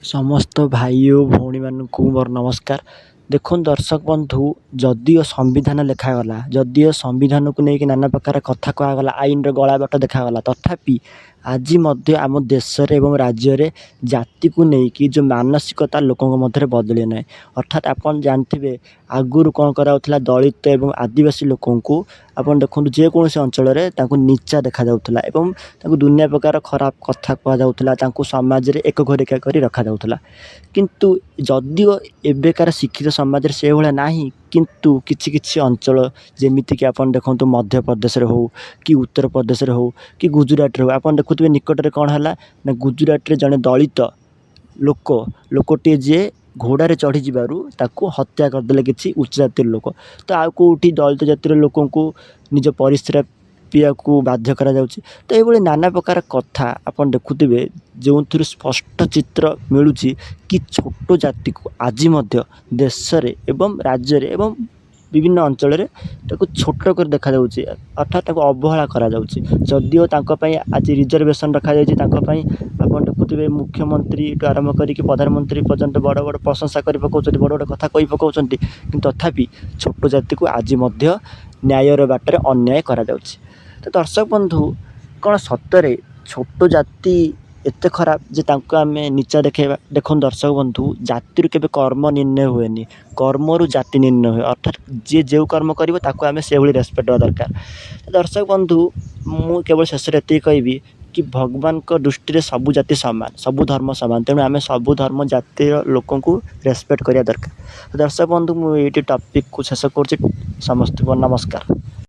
ସମସ୍ତ ଭାଇ ଓ ଭଉଣୀମାନଙ୍କୁ ମୋର ନମସ୍କାର। ଦେଖନ୍ତୁ ଦର୍ଶକ ବନ୍ଧୁ, ଯଦିଓ ସମ୍ବିଧାନ ଲେଖାଗଲା, ଯଦିଓ ସମ୍ବିଧାନକୁ ନେଇକି ନାନା ପ୍ରକାର କଥା କୁହାଗଲା, ଆଇନର ଗଳାବାଟ ଦେଖାଗଲା, ତଥାପି ଆଜି ମଧ୍ୟ ଆମ ଦେଶରେ ଏବଂ ରାଜ୍ୟରେ ଜାତିକୁ ନେଇକି ଯେଉଁ ମାନସିକତା ଲୋକଙ୍କ ମଧ୍ୟରେ ବଦଳି ନାହିଁ। ଅର୍ଥାତ୍ ଆପଣ ଜାଣିଥିବେ ଆଗରୁ କ'ଣ କରାଯାଉଥିଲା, ଦଳିତ ଏବଂ ଆଦିବାସୀ ଲୋକଙ୍କୁ ଆପଣ ଦେଖନ୍ତୁ ଯେକୌଣସି ଅଞ୍ଚଳରେ ତାଙ୍କୁ ନିଚା ଦେଖାଯାଉଥିଲା ଏବଂ ତାଙ୍କୁ ଦୁନିଆ ପ୍ରକାର ଖରାପ କଥା କୁହାଯାଉଥିଲା, ତାଙ୍କୁ ସମାଜରେ ଏକଘରିକା କରି ରଖାଯାଉଥିଲା। କିନ୍ତୁ ଯଦିଓ ଏବେକାର ଶିକ୍ଷିତ ସମାଜରେ ସେଭଳିଆ ନାହିଁ, କିନ୍ତୁ କିଛି କିଛି ଅଞ୍ଚଳ ଯେମିତିକି ଆପଣ ଦେଖନ୍ତୁ ମଧ୍ୟପ୍ରଦେଶରେ ହେଉ କି ଉତ୍ତରପ୍ରଦେଶରେ ହେଉ କି ଗୁଜୁରାଟରେ ହେଉ, ଆପଣ ଦେଖୁଥିବେ ନିକଟରେ କ'ଣ ହେଲା ନା, ଗୁଜୁରାଟରେ ଜଣେ ଦଳିତ ଲୋକଟିଏ ଯିଏ ଘୋଡ଼ାରେ ଚଢ଼ିଯିବାରୁ ତାକୁ ହତ୍ୟା କରିଦେଲେ କିଛି ଉଚ୍ଚ ଜାତିର ଲୋକ। ତ ଆଉ କେଉଁଠି ଦଳିତ ଜାତିର ଲୋକଙ୍କୁ ନିଜ ପରିସ୍ରା ପିଇବାକୁ ବାଧ୍ୟ କରାଯାଉଛି। ତ ଏଇଭଳି ନାନା ପ୍ରକାର କଥା ଆପଣ ଦେଖୁଥିବେ, ଯେଉଁଥିରୁ ସ୍ପଷ୍ଟ ଚିତ୍ର ମିଳୁଛି କି ଛୋଟ ଜାତିକୁ ଆଜି ମଧ୍ୟ ଦେଶରେ ଏବଂ ରାଜ୍ୟରେ ଏବଂ ବିଭିନ୍ନ ଅଞ୍ଚଳରେ ତାକୁ ଛୋଟ କରି ଦେଖାଯାଉଛି, ଅର୍ଥାତ୍ ତାକୁ ଅବହେଳା କରାଯାଉଛି। ଯଦିଓ ତାଙ୍କ ପାଇଁ ଆଜି ରିଜର୍ଭେସନ୍ ରଖାଯାଇଛି, ତାଙ୍କ ପାଇଁ ଆପଣ ଦେଖୁଥିବେ ମୁଖ୍ୟମନ୍ତ୍ରୀଠୁ ଆରମ୍ଭ କରିକି ପ୍ରଧାନମନ୍ତ୍ରୀ ପର୍ଯ୍ୟନ୍ତ ବଡ଼ ବଡ଼ ପ୍ରଶଂସା କରି ପକାଉଛନ୍ତି, ବଡ଼ ବଡ଼ କଥା କହି ପକାଉଛନ୍ତି, କିନ୍ତୁ ତଥାପି ଛୋଟ ଜାତିକୁ ଆଜି ମଧ୍ୟ ନ୍ୟାୟର ବାଟରେ ଅନ୍ୟାୟ କରାଯାଉଛି। ତ ଦର୍ଶକ ବନ୍ଧୁ, କ'ଣ ସତରେ ଛୋଟ ଜାତି ଏତେ ଖରାପ ଯେ ତାଙ୍କୁ ଆମେ ନିଚା ଦେଖାଇବା? ଦେଖନ୍ତୁ ଦର୍ଶକ ବନ୍ଧୁ, ଜାତିରୁ କେବେ କର୍ମ ନିର୍ଣ୍ଣୟ ହୁଏନି, କର୍ମରୁ ଜାତି ନିର୍ଣ୍ଣୟ ହୁଏ। ଅର୍ଥାତ୍ ଯିଏ ଯେଉଁ କର୍ମ କରିବ ତାକୁ ଆମେ ସେଭଳି ରେସ୍ପେକ୍ଟ ଦେବା ଦରକାର। ତ ଦର୍ଶକ ବନ୍ଧୁ, ମୁଁ କେବଳ ଶେଷରେ ଏତିକି କହିବି କି ଭଗବାନଙ୍କ ଦୃଷ୍ଟିରେ ସବୁ ଜାତି ସମାନ, ସବୁ ଧର୍ମ ସମାନ, ତେଣୁ ଆମେ ସବୁ ଧର୍ମ ଜାତିର ଲୋକଙ୍କୁ ରେସ୍ପେକ୍ଟ କରିବା ଦରକାର। ତ ଦର୍ଶକ ବନ୍ଧୁ, ମୁଁ ଏଇଠି ଟପିକ୍କୁ ଶେଷ କରୁଛି। ସମସ୍ତଙ୍କୁ ନମସ୍କାର।